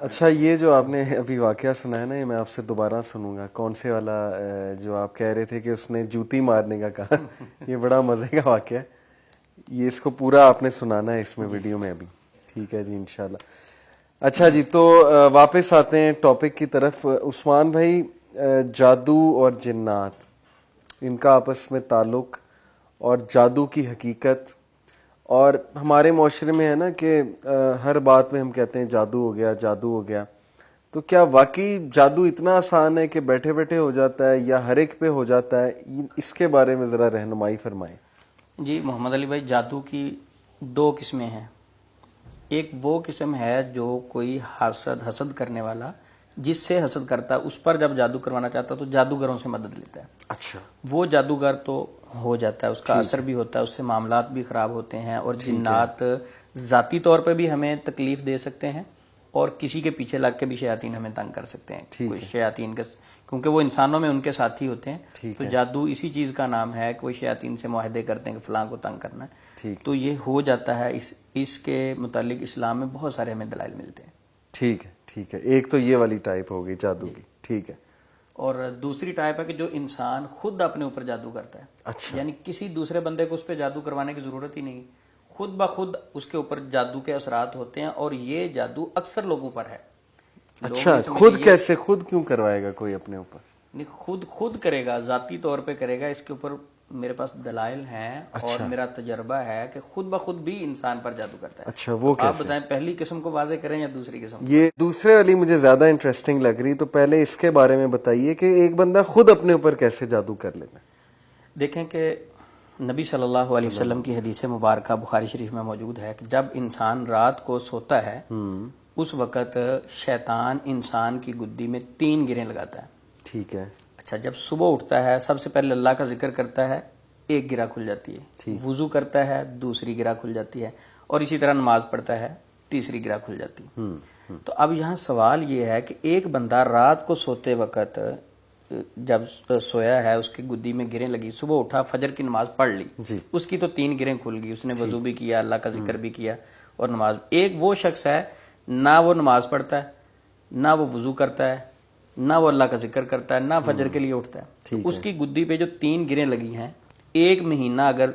اچھا یہ جو آپ نے ابھی واقعہ سنا ہے نا، یہ میں آپ سے دوبارہ سنوں گا. کون سے والا جو آپ کہہ رہے تھے کہ اس نے جوتی مارنے کا کہا؟ یہ بڑا مزے کا واقعہ ہے. یہ اس کو پورا آپ نے سنانا ہے اس میں ویڈیو میں ابھی. ٹھیک ہے جی انشاءاللہ. اچھا جی، تو واپس آتے ہیں ٹاپک کی طرف. عثمان بھائی، جادو اور جنات، ان کا آپس میں تعلق اور جادو کی حقیقت، اور ہمارے معاشرے میں ہے نا کہ ہر بات میں ہم کہتے ہیں جادو ہو گیا، جادو ہو گیا. تو کیا واقعی جادو اتنا آسان ہے کہ بیٹھے بیٹھے ہو جاتا ہے، یا ہر ایک پہ ہو جاتا ہے؟ اس کے بارے میں ذرا رہنمائی فرمائیں. جی محمد علی بھائی، جادو کی دو قسمیں ہیں. ایک وہ قسم ہے جو کوئی حسد کرنے والا جس سے حسد کرتا ہے اس پر جب جادو کروانا چاہتا ہے تو جادوگروں سے مدد لیتا ہے. اچھا، وہ جادوگر تو ہو جاتا ہے، اس کا اثر بھی ہوتا ہے، اس سے معاملات بھی خراب ہوتے ہیں. اور جنات ذاتی طور پہ بھی ہمیں تکلیف دے سکتے ہیں، اور کسی کے پیچھے لگ کے بھی شیاطین ہمیں تنگ کر سکتے ہیں. کوئی شیاطین کے، کیونکہ وہ انسانوں میں ان کے ساتھی ہوتے ہیں، تو جادو اسی چیز کا نام ہے کہ وہ شیاطین سے معاہدے کرتے ہیں کہ فلاں کو تنگ کرنا ہے. تو یہ ہو جاتا ہے. اس کے متعلق اسلام میں بہت سارے ہمیں دلائل ملتے ہیں. ٹھیک ہے ٹھیک ہے. ایک تو یہ والی ٹائپ ہو گئی جادو کی. ٹھیک ہے. اور دوسری ٹائپ ہے کہ جو انسان خود اپنے اوپر جادو کرتا ہے. اچھا، یعنی کسی دوسرے بندے کو اس پہ جادو کروانے کی ضرورت ہی نہیں، خود بخود اس کے اوپر جادو کے اثرات ہوتے ہیں. اور یہ جادو اکثر لوگوں پر ہے. اچھا، خود کیسے؟ خود کیوں کروائے گا کوئی اپنے اوپر؟ خود کرے گا، ذاتی طور پہ کرے گا. اس کے اوپر میرے پاس دلائل ہیں اور میرا تجربہ ہے کہ خود بخود بھی انسان پر جادو کرتا ہے. اچھا، وہ آپ بتائیں پہلی قسم کو واضح کریں یا دوسری قسم؟ یہ دوسرے والی مجھے زیادہ انٹرسٹنگ لگ رہی. تو پہلے اس کے بارے میں بتائیے کہ ایک بندہ خود اپنے اوپر کیسے جادو کر لیتا ہے. دیکھیں کہ نبی صلی اللہ علیہ وسلم کی حدیث مبارکہ بخاری شریف میں موجود ہے کہ جب انسان رات کو سوتا ہے اس وقت شیطان انسان کی گدی میں 3 گریں لگاتا ہے. ٹھیک ہے. اچھا، جب صبح اٹھتا ہے سب سے پہلے اللہ کا ذکر کرتا ہے، 1 گرہ کھل جاتی ہے. وضو کرتا ہے، دوسری گرہ کھل جاتی ہے. اور اسی طرح نماز پڑھتا ہے، تیسری گرہ کھل جاتی ہے. تو اب یہاں سوال یہ ہے کہ ایک بندہ رات کو سوتے وقت جب سویا ہے، اس کی گدی میں گریں لگی، صبح اٹھا فجر کی نماز پڑھ لی، اس کی تو 3 گریں کھل گئی. اس نے وضو بھی کیا، اللہ کا ذکر بھی کیا اور نماز. ایک وہ شخص ہے نہ وہ نماز پڑھتا ہے، نہ وہ وضو کرتا ہے، نہ وہ اللہ کا ذکر کرتا ہے، نہ فجر کے لیے اٹھتا ہے. تو اس کی گدی پہ جو 3 گریں لگی ہیں، 1 مہینہ اگر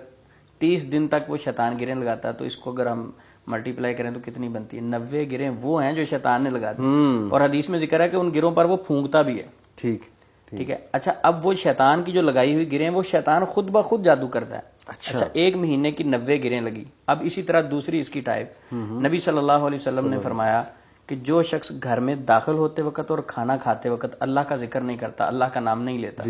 30 دن تک وہ شیطان گریں لگاتا ہے تو اس کو اگر ہم ملٹی پلائی کریں تو کتنی بنتی ہے؟ 90 گریں وہ ہیں جو شیطان نے لگا دی. اور حدیث میں ذکر ہے کہ ان گروں پر وہ پھونکتا بھی ہے. ٹھیک ہے. اچھا، اب وہ شیطان کی جو لگائی ہوئی گریں وہ شیطان خود بخود جادو کرتا ہے. اچھا، 1 مہینے کی 90 گریں لگی. اب اسی طرح دوسری اس کی ٹائپ، نبی صلی اللہ علیہ وسلم نے فرمایا کہ جو شخص گھر میں داخل ہوتے وقت اور کھانا کھاتے وقت اللہ کا ذکر نہیں کرتا، اللہ کا نام نہیں لیتا،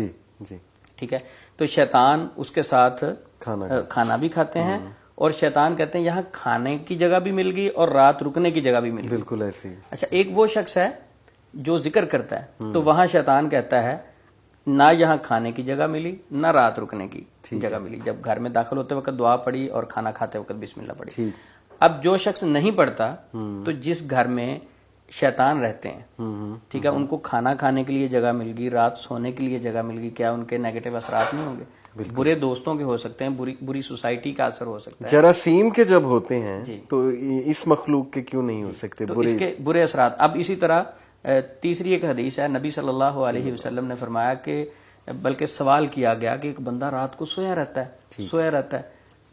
ٹھیک ہے، تو شیطان اس کے ساتھ کھانا بھی کھاتے ہیں. اور شیطان کہتے ہیں یہاں کھانے کی جگہ بھی مل گئی اور رات رکنے کی جگہ بھی مل گئی. بالکل ایسے ہی. اچھا، ایک وہ شخص ہے جو ذکر کرتا ہے تو وہاں شیطان کہتا ہے نہ یہاں کھانے کی جگہ ملی نہ رات رکنے کی جگہ ملی. جب گھر میں داخل ہوتے وقت دعا پڑھی اور کھانا کھاتے وقت بسم اللہ پڑھی. اب جو شخص نہیں پڑھتا تو جس گھر میں شیطان رہتے ہیں، ٹھیک ہے، ان کو کھانا کھانے کے لیے جگہ مل گئی، رات سونے کے لیے جگہ مل گئی، کیا ان کے نیگیٹو اثرات نہیں ہوں گے؟ برے دوستوں کے ہو سکتے ہیں، بری سوسائٹی کا اثر ہو سکتا ہے. جراثیم کے جب ہوتے ہیں تو اس مخلوق کے کیوں نہیں ہو سکتے؟ تو اس کے برے اثرات. اب اسی طرح تیسری ایک حدیث ہے، نبی صلی اللہ علیہ وسلم نے فرمایا کہ بلکہ سوال کیا گیا کہ ایک بندہ رات کو سویا رہتا ہے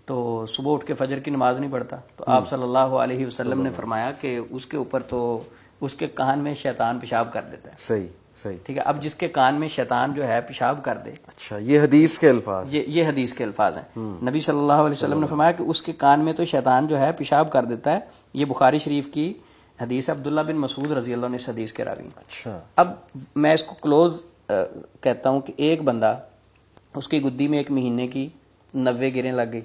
تو صبح اٹھ کے فجر کی نماز نہیں پڑھتا. تو آپ صلی اللہ علیہ وسلم نے فرمایا کہ اس کے اوپر تو اس کے کان میں شیطان پیشاب کر دیتا ہے. صحیح. ٹھیک ہے. اب جس کے کان میں شیطان جو ہے پیشاب کر دے، اچھا، یہ حدیث کے الفاظ، یہ حدیث کے الفاظ ہیں. نبی صلی اللہ علیہ وسلم نے فرمایا کہ اس کے کان میں تو شیطان جو ہے پیشاب کر دیتا ہے. یہ بخاری شریف کی حدیث عبداللہ بن مسعود رضی اللہ عنہ اس حدیث کے راوی. اچھا، اب میں اس کو کلوز کہتا ہوں کہ ایک بندہ اس کی گدی میں 1 مہینے کی 90 گریں لگ گئی.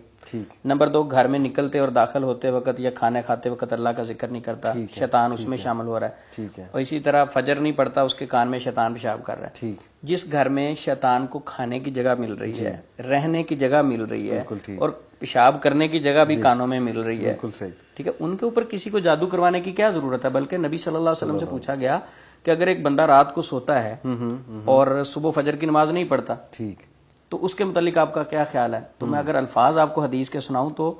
نمبر 2، گھر میں نکلتے اور داخل ہوتے وقت یا کھانے کھاتے وقت اللہ کا ذکر نہیں کرتا، شیطان اس میں شامل ہو رہا ہے. اور اسی طرح فجر نہیں پڑتا، اس کے کان میں شیطان پیشاب کر رہا ہے. جس گھر میں شیطان کو کھانے کی جگہ مل رہی ہے، رہنے کی جگہ مل رہی ہے اور پیشاب کرنے کی جگہ بھی کانوں میں مل رہی ہے، ٹھیک ہے، ان کے اوپر کسی کو جادو کروانے کی کیا ضرورت ہے؟ بلکہ نبی صلی اللہ علیہ وسلم سے پوچھا گیا کہ اگر ایک بندہ رات کو سوتا ہے اور صبح فجر کی نماز نہیں پڑھتا تو اس کے متعلق آپ کا کیا خیال ہے؟ تو میں اگر الفاظ آپ کو حدیث کے سناؤں تو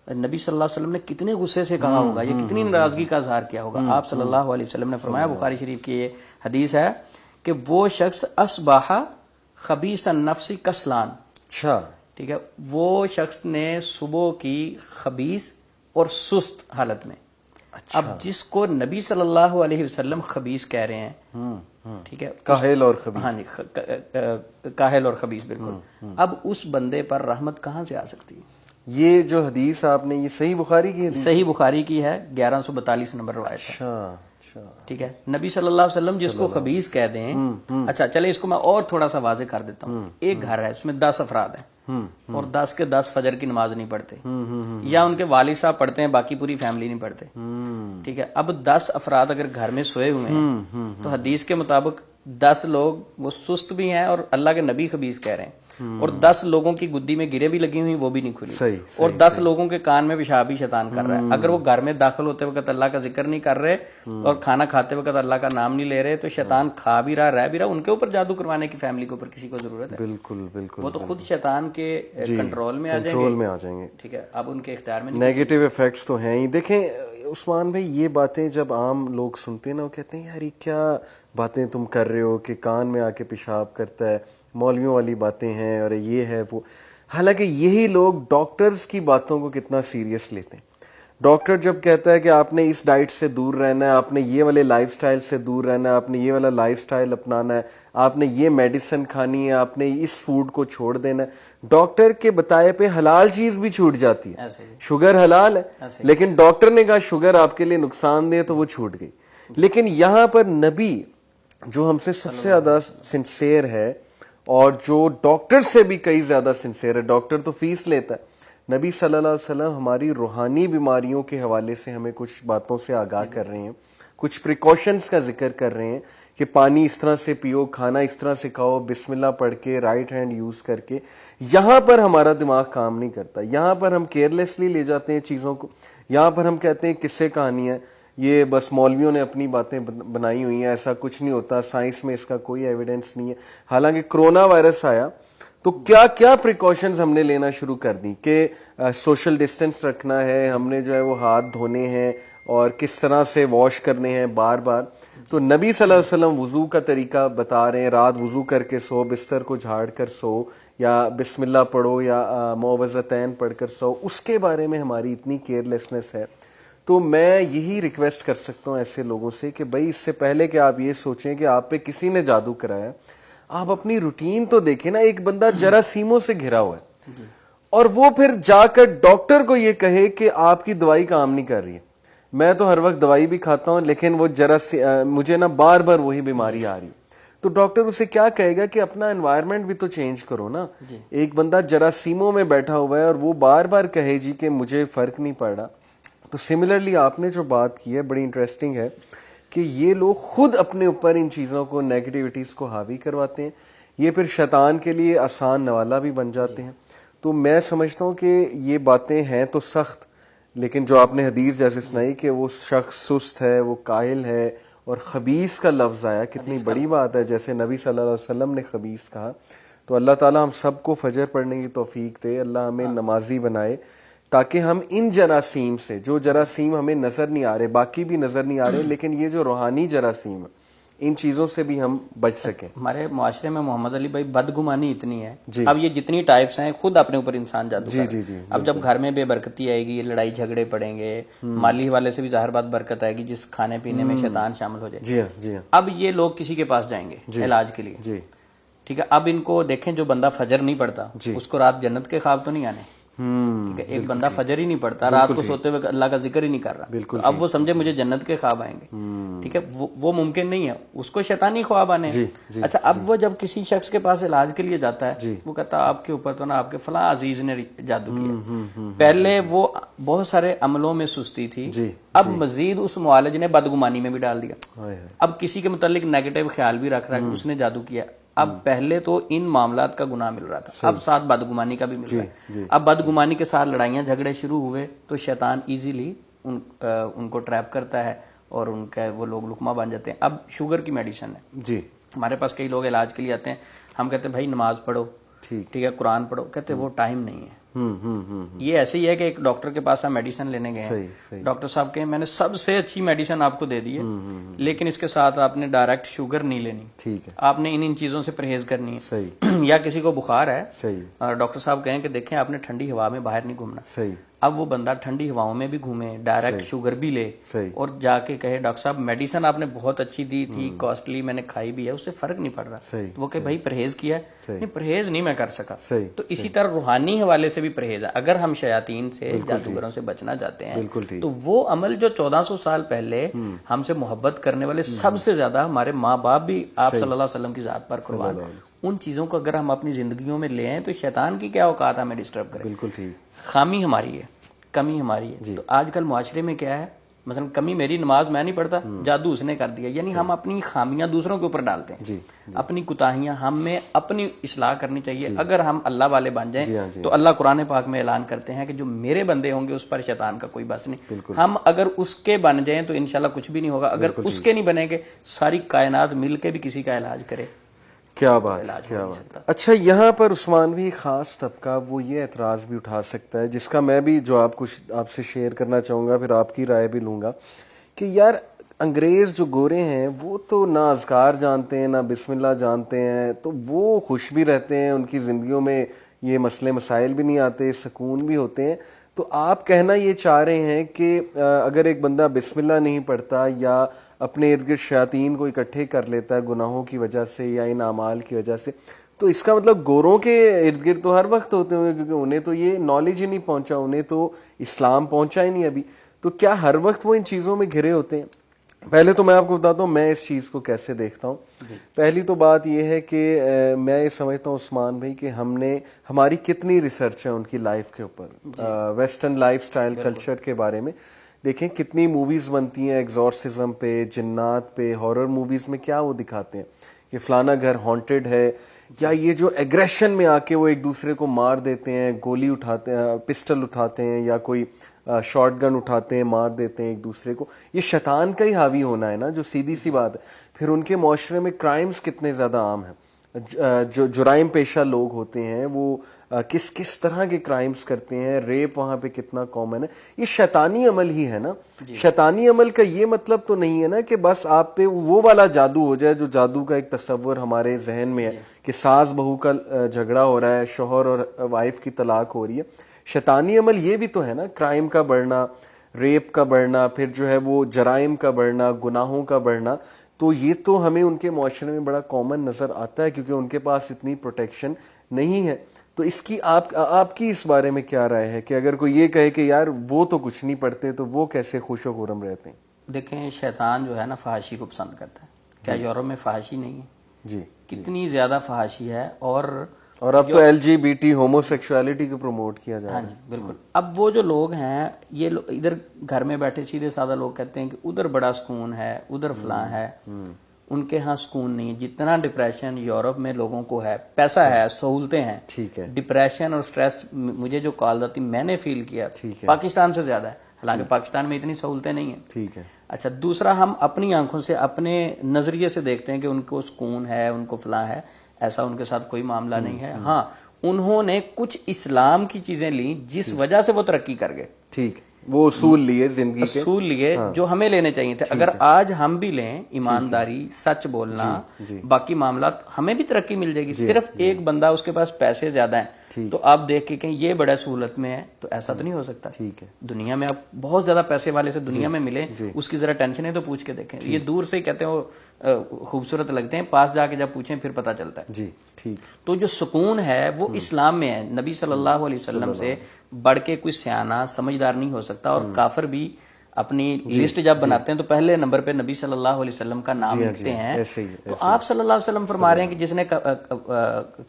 نبی صلی اللہ علیہ وسلم نے کتنے غصے سے کہا ہوگا, یہ کتنی ناراضگی کا اظہار کیا ہوگا. آپ صلی اللہ علیہ وسلم نے فرمایا, بخاری شریف کی یہ حدیث ہے کہ وہ شخص اصبح خبیث النفس کسلان, اچھا ٹھیک ہے, وہ شخص نے صبح کی خبیث اور سست حالت میں. اب جس کو نبی صلی اللہ علیہ وسلم خبیث کہہ رہے ہیں, ٹھیک ہے, کاہل اور خبیث, ہاں جی, کاہل اور خبیث, بالکل. اب اس بندے پر رحمت کہاں سے آ سکتی ہے؟ یہ جو حدیث آپ نے, یہ صحیح بخاری کی حدیث؟ صحیح بخاری کی ہے, 1142 نمبر روایت ہے. اچھا, ٹھیک ہے, نبی صلی اللہ علیہ وسلم جس کو خبیث کہہ دیں. اچھا چلے اس کو میں اور تھوڑا سا واضح کر دیتا ہوں. ایک گھر ہے, اس میں 10 افراد ہیں اور 10 کے 10 فجر کی نماز نہیں پڑھتے, یا ان کے والد صاحب پڑھتے ہیں, باقی پوری فیملی نہیں پڑھتے. ٹھیک ہے, اب 10 افراد اگر گھر میں سوئے ہوئے ہیں تو حدیث کے مطابق 10 لوگ وہ سست بھی ہیں اور اللہ کے نبی خبیث کہہ رہے ہیں, اور 10 لوگوں کی گدی میں گرے بھی لگی ہوئی, وہ بھی نہیں کھلی, اور 10 لوگوں کے کان میں پیشاب بھی شیطان کر رہا ہے. اگر وہ گھر میں داخل ہوتے وقت اللہ کا ذکر نہیں کر رہے اور کھانا کھاتے وقت اللہ کا نام نہیں لے رہے, تو شیطان کھا بھی رہا, رہ بھی رہا, ان کے اوپر جادو کروانے کی فیملی کے اوپر کسی کو ضرورت ہے؟ بالکل بالکل, وہ تو خود شیطان کے کنٹرول میں آ جائیں گے. ٹھیک ہے, اب ان کے اختیار میں نیگیٹو ایفیکٹس تو ہیں ہی. دیکھیں عثمان بھائی, یہ باتیں جب عام لوگ سنتے ہیں نا, وہ کہتے ہیں یار یہ کیا باتیں تم کر رہے ہو کہ کان میں آ کے پیشاب کرتا ہے, مولویوں والی باتیں ہیں, اور یہ ہے وہ. حالانکہ یہی لوگ ڈاکٹرز کی باتوں کو کتنا سیریس لیتے ہیں. ڈاکٹر جب کہتا ہے کہ آپ نے اس ڈائٹ سے دور رہنا ہے, آپ نے یہ والے لائف سٹائل سے دور رہنا ہے, آپ نے یہ والا لائف سٹائل اپنانا ہے, آپ نے یہ میڈیسن کھانی ہے, آپ نے اس فوڈ کو چھوڑ دینا ہے, ڈاکٹر کے بتائے پہ حلال چیز بھی چھوٹ جاتی ہے. شوگر حلال ہے, لیکن ڈاکٹر نے کہا شوگر آپ کے لیے نقصان دہ, تو وہ چھوٹ گئی. لیکن یہاں پر نبی جو ہم سے سب سے زیادہ سنسیئر ہے, اور جو ڈاکٹر سے بھی کئی زیادہ سنسیئر ہے, ڈاکٹر تو فیس لیتا ہے, نبی صلی اللہ علیہ وسلم ہماری روحانی بیماریوں کے حوالے سے ہمیں کچھ باتوں سے آگاہ کر رہے ہیں, کچھ پریکاشنز کا ذکر کر رہے ہیں کہ پانی اس طرح سے پیو, کھانا اس طرح سے کھاؤ, بسم اللہ پڑھ کے, رائٹ ہینڈ یوز کر کے. یہاں پر ہمارا دماغ کام نہیں کرتا, یہاں پر ہم کیئرلیسلی لے جاتے ہیں چیزوں کو, یہاں پر ہم کہتے ہیں قصے کہانیاں, یہ بس مولویوں نے اپنی باتیں بنائی ہوئی ہیں, ایسا کچھ نہیں ہوتا, سائنس میں اس کا کوئی ایویڈنس نہیں ہے. حالانکہ کرونا وائرس آیا تو کیا کیا پریکاشنز ہم نے لینا شروع کر دی کہ سوشل ڈسٹینس رکھنا ہے, ہم نے جو ہے وہ ہاتھ دھونے ہیں, اور کس طرح سے واش کرنے ہیں بار بار. تو نبی صلی اللہ علیہ وسلم وضو کا طریقہ بتا رہے ہیں, رات وضو کر کے سو, بستر کو جھاڑ کر سو, یا بسم اللہ پڑھو, یا معوذتین پڑھ کر سو. اس کے بارے میں ہماری اتنی کیئرلیسنس ہے. تو میں یہی ریکویسٹ کر سکتا ہوں ایسے لوگوں سے کہ بھائی اس سے پہلے کہ آپ یہ سوچیں کہ آپ پہ کسی نے جادو کرایا, آپ اپنی روٹین تو دیکھیں نا. ایک بندہ جراثیموں سے گھرا ہوا ہے, اور وہ پھر جا کر ڈاکٹر کو یہ کہے کہ آپ کی دوائی کام نہیں کر رہی ہے. میں تو ہر وقت دوائی بھی کھاتا ہوں, لیکن وہ مجھے نا بار بار وہی بیماری آ رہی. تو ڈاکٹر اسے کیا کہے گا کہ اپنا انوائرمنٹ بھی تو چینج کرو نا. ایک بندہ جراثیموں میں بیٹھا ہوا ہے اور وہ بار بار کہے جی کہ مجھے فرق نہیں پڑ رہا. تو سملرلی آپ نے جو بات کی ہے بڑی انٹرسٹنگ ہے کہ یہ لوگ خود اپنے اوپر ان چیزوں کو, نیگیٹیوٹیز کو حاوی کرواتے ہیں. یہ پھر شیطان کے لیے آسان نوالا بھی بن جاتے ہیں. تو میں سمجھتا ہوں کہ یہ باتیں ہیں تو سخت, لیکن جو آپ نے حدیث جیسے سنائی کہ وہ شخص سست ہے, وہ کاہل ہے, اور خبیث کا لفظ آیا, کتنی بڑی بات ہے. جیسے نبی صلی اللہ علیہ وسلم نے خبیث کہا. تو اللہ تعالی ہم سب کو فجر پڑھنے کی توفیق دے, اللہ ہمیں نمازی بنائے, تاکہ ہم ان جراثیم سے, جو جراثیم ہمیں نظر نہیں آ رہے, باقی بھی نظر نہیں آ رہے, لیکن یہ جو روحانی جراثیم ہے, ان چیزوں سے بھی ہم بچ سکیں. ہمارے معاشرے میں محمد علی بھائی بدگمانی اتنی ہے. اب یہ جتنی ٹائپس ہیں خود اپنے اوپر انسان جادو کر رہا ہے. اب جب گھر میں بے برکتی آئے گی, لڑائی جھگڑے پڑیں گے, مالی حوالے سے بھی ظاہر بات برکت آئے گی جس کھانے پینے میں شیطان شامل ہو جائے. جی ہاں. اب یہ لوگ کسی کے پاس جائیں گے علاج کے لیے, ٹھیک ہے. اب ان کو دیکھیں, جو بندہ فجر نہیں پڑتا اس کو رات جنت کے خواب تو نہیں آنے. ٹھیک ہے, ایک بندہ فجر ہی نہیں پڑتا, رات کو سوتے ہوئے اللہ کا ذکر ہی نہیں کر رہا, اب وہ سمجھے مجھے جنت کے خواب آئیں گے. ٹھیک ہے, وہ ممکن نہیں ہے, اس کو شیطانی خواب آنے. اچھا, اب وہ جب کسی شخص کے پاس علاج کے لیے جاتا ہے, وہ کہتا ہے آپ کے اوپر تو نا آپ کے فلاں عزیز نے جادو کیا. پہلے وہ بہت سارے عملوں میں سستی تھی, اب مزید اس معالج نے بدگمانی میں بھی ڈال دیا. اب کسی کے متعلق نیگیٹو خیال بھی رکھ رہا ہے کہ اس نے جادو کیا. اب پہلے تو ان معاملات کا گناہ مل رہا تھا, اب ساتھ بدگمانی کا بھی مل رہا ہے. اب بدگمانی کے ساتھ لڑائیاں جھگڑے شروع ہوئے تو شیطان ایزیلی ان کو ٹریپ کرتا ہے اور ان کا وہ لوگ لقمہ بن جاتے ہیں. اب شوگر کی میڈیسن ہے, ہمارے پاس کئی لوگ علاج کے لیے آتے ہیں, ہم کہتے ہیں بھائی نماز پڑھو, ٹھیک ہے, قرآن پڑھو, کہتے ہیں وہ ٹائم نہیں ہے. یہ ایسے ہی ہے کہ ایک ڈاکٹر کے پاس ہم میڈیسن لینے گئے صحیح، ہیں, صحیح. ڈاکٹر صاحب کہیں میں نے سب سے اچھی میڈیسن آپ کو دے دی ہے, لیکن اس کے ساتھ آپ نے ڈائریکٹ شوگر نہیں لینی, ٹھیک ہے, آپ نے ان چیزوں سے پرہیز کرنی ہے. صحیح, یا کسی کو بخار ہے, صحیح, ڈاکٹر صاحب کہیں کہ دیکھیں آپ نے ٹھنڈی ہوا میں باہر نہیں گھومنا. صحیح, اب وہ بندہ ٹھنڈی ہواؤں میں بھی گھومے, ڈائریکٹ شوگر بھی لے, صحیح, اور جا کے کہے ڈاکٹر صاحب میڈیسن آپ نے بہت اچھی دی تھی, کاسٹلی, میں نے کھائی بھی ہے, اس سے فرق نہیں پڑ رہا. صحیح, وہ کہ بھائی پرہیز کیا ہے, نہیں پرہیز نہیں میں کر سکا. صحیح. تو اسی طرح روحانی حوالے سے بھی پرہیز ہے. اگر ہم شیاطین سے, جادوگروں سے بچنا چاہتے ہیں, بالکل ٹھیک, تو وہ عمل جو 1400 سال پہلے ہم سے محبت کرنے والے سب سے زیادہ ہمارے ماں باپ بھی آپ صلی اللہ علیہ وسلم کی ذات پر قربان, ان چیزوں کو اگر ہم اپنی زندگیوں میں لے آئیں تو شیطان کی کیا اوقات ہمیں ڈسٹرب کرے. بالکل ٹھیک. خامی ہماری ہے, کمی ہماری ہے. تو آج کل معاشرے میں کیا ہے, مثلا کمی میری, نماز میں نہیں پڑھتا, جادو اس نے کر دیا. یعنی ہم اپنی خامیاں دوسروں کے اوپر ڈالتے ہیں, اپنی کوتاہیاں. ہمیں اپنی اصلاح کرنی چاہیے. اگر ہم اللہ والے بن جائیں تو اللہ قرآن پاک میں اعلان کرتے ہیں کہ جو میرے بندے ہوں گے اس پر شیطان کا کوئی بس نہیں. ہم اگر اس کے بن جائیں تو انشاءاللہ کچھ بھی نہیں ہوگا. اگر اس کے نہیں بنیں گے, ساری کائنات مل کے بھی کسی کا علاج کرے, کیا بات, کیا بات. اچھا, یہاں پر عثمان بھی خاص طبقہ وہ یہ اعتراض بھی اٹھا سکتا ہے, جس کا میں بھی جواب کچھ آپ سے شیئر کرنا چاہوں گا, پھر آپ کی رائے بھی لوں گا, کہ یار انگریز جو گورے ہیں وہ تو نہ اذکار جانتے ہیں, نہ بسم اللہ جانتے ہیں, تو وہ خوش بھی رہتے ہیں, ان کی زندگیوں میں یہ مسئلے مسائل بھی نہیں آتے, سکون بھی ہوتے ہیں. تو آپ کہنا یہ چاہ رہے ہیں کہ اگر ایک بندہ بسم اللہ نہیں پڑھتا یا اپنے ارد گرد شیاطین کو اکٹھے کر لیتا ہے گناہوں کی وجہ سے یا ان اعمال کی وجہ سے, تو اس کا مطلب گوروں کے ارد گرد تو ہر وقت ہوتے ہوں گے, کیونکہ انہیں تو یہ نالج ہی نہیں پہنچا, انہیں تو اسلام پہنچا ہی نہیں ابھی. تو کیا ہر وقت وہ ان چیزوں میں گھرے ہوتے ہیں؟ پہلے تو میں آپ کو بتاتا ہوں میں اس چیز کو کیسے دیکھتا ہوں. پہلی تو بات یہ ہے کہ میں یہ سمجھتا ہوں عثمان بھائی کہ ہماری کتنی ریسرچ ہے ان کی لائف کے اوپر, ویسٹرن لائف سٹائل کلچر کے بارے میں. دیکھیں کتنی موویز بنتی ہیں ایگزورسزم پہ, جنات پہ, ہارر موویز میں کیا وہ دکھاتے ہیں کہ فلانا گھر ہانٹڈ ہے, یا یہ جو ایگریشن میں آ کے وہ ایک دوسرے کو مار دیتے ہیں, گولی اٹھاتے ہیں, پسٹل اٹھاتے ہیں, یا کوئی شارٹ گن اٹھاتے ہیں, مار دیتے ہیں ایک دوسرے کو. یہ شیطان کا ہی حاوی ہونا ہے نا, جو سیدھی سی بات ہے. پھر ان کے معاشرے میں کرائمز کتنے زیادہ عام ہیں, جو جرائم پیشہ لوگ ہوتے ہیں وہ کس طرح کے کرائمز کرتے ہیں, ریپ وہاں پہ کتنا کامن ہے. یہ شیطانی عمل ہی ہے نا. شیطانی عمل کا یہ مطلب تو نہیں ہے نا کہ بس آپ پہ وہ والا جادو ہو جائے جو جادو کا ایک تصور ہمارے ذہن میں ہے کہ ساس بہو کا جھگڑا ہو رہا ہے, شوہر اور وائف کی طلاق ہو رہی ہے. شیطانی عمل یہ بھی تو ہے نا, کرائم کا بڑھنا, ریپ کا بڑھنا, پھر جو ہے وہ جرائم کا بڑھنا, گناہوں کا بڑھنا. تو یہ تو ہمیں ان کے معاشرے میں بڑا کامن نظر آتا ہے کیونکہ ان کے پاس اتنی پروٹیکشن نہیں ہے. تو اس کی آپ کی اس بارے میں کیا رائے ہے کہ اگر کوئی یہ کہے کہ یار وہ تو کچھ نہیں پڑھتے تو وہ کیسے خوش و خرم رہتے ہیں؟ دیکھیں شیطان جو ہے نا فحاشی کو پسند کرتا ہے. کیا یورپ میں فحاشی نہیں ہے؟ جی, کتنی زیادہ فحاشی ہے. اور اب تو L G B T homosexuality کو پروموٹ کیا جا رہا ہے. ہاں جی بالکل. اب وہ جو لوگ ہیں, یہ ادھر گھر میں بیٹھے سیدھے سادہ لوگ کہتے ہیں کہ ادھر بڑا سکون ہے, ادھر فلاں ہے, ان کے ہاں سکون نہیں ہے. جتنا ڈپریشن یورپ میں لوگوں کو ہے, پیسہ ہے, سہولتیں ہیں, ٹھیک ہے, ڈپریشن اور سٹریس مجھے جو کال آتی میں نے فیل کیا پاکستان سے زیادہ ہے. حالانکہ پاکستان میں اتنی سہولتیں نہیں ہیں. ٹھیک ہے. اچھا, دوسرا ہم اپنی آنکھوں سے اپنے نظریے سے دیکھتے ہیں کہ ان کو سکون ہے, ان کو فلاں ہے. ایسا ان کے ساتھ کوئی معاملہ نہیں ہے. ہاں انہوں نے کچھ اسلام کی چیزیں لیں جس وجہ سے وہ ترقی کر گئے. ٹھیک, وہ اصول لیے زندگی کے, اصول لیے جو ہمیں لینے چاہیے تھے. اگر آج ہم بھی لیں ایمانداری, سچ بولنا, باقی معاملات, ہمیں بھی ترقی مل جائے گی. صرف ایک بندہ اس کے پاس پیسے زیادہ ہیں تو آپ دیکھ کے کہیں یہ بڑا سہولت میں ہے, تو ایسا تو نہیں ہو سکتا. ٹھیک ہے. دنیا میں آپ بہت زیادہ پیسے والے سے دنیا میں ملے, اس کی ذرا ٹینشن ہے تو پوچھ کے دیکھیں. یہ دور سے ہی کہتے ہیں وہ خوبصورت لگتے ہیں, پاس جا کے جب پوچھیں پھر پتا چلتا ہے. جی ٹھیک. تو جو سکون ہے وہ اسلام میں ہے. نبی صلی اللہ علیہ وسلم سے بڑھ کے کوئی سیانہ سمجھدار نہیں ہو سکتا. اور کافر بھی اپنی لسٹ جب بناتے ہیں تو پہلے نمبر پہ نبی صلی اللہ علیہ وسلم کا نام لکھتے ہیں. تو آپ صلی اللہ علیہ وسلم فرما رہے ہیں کہ جس نے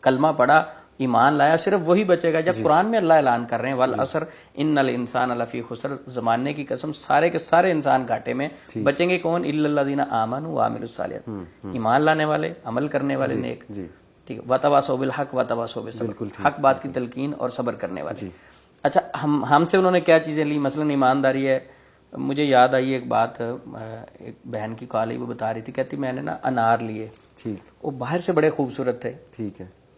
کلمہ پڑھا, ایمان لایا, صرف وہی بچے گا. جب قرآن میں اللہ اعلان کر رہے ہیں والعصر ان الانسان لفی خسر, زمانے کی قسم سارے کے سارے انسان گھاٹے میں, بچیں گے کون؟ الا الذین آمنوا وعملوا الصالحات, ایمان لانے والے, عمل کرنے والے نیک. ٹھیک ہے. وتواصوا بالحق وتواصوا بالصبر, حق بات کی تلقین اور صبر کرنے والے. اچھا, ہم سے انہوں نے کیا چیزیں لی؟ مثلا ایمانداری ہے. مجھے یاد آئی ایک بات, ایک بہن کی کال آئی, وہ بتا رہی تھی, کہتی میں نے نا انار لیے, وہ باہر سے بڑے خوبصورت تھے, ٹھیک ہے,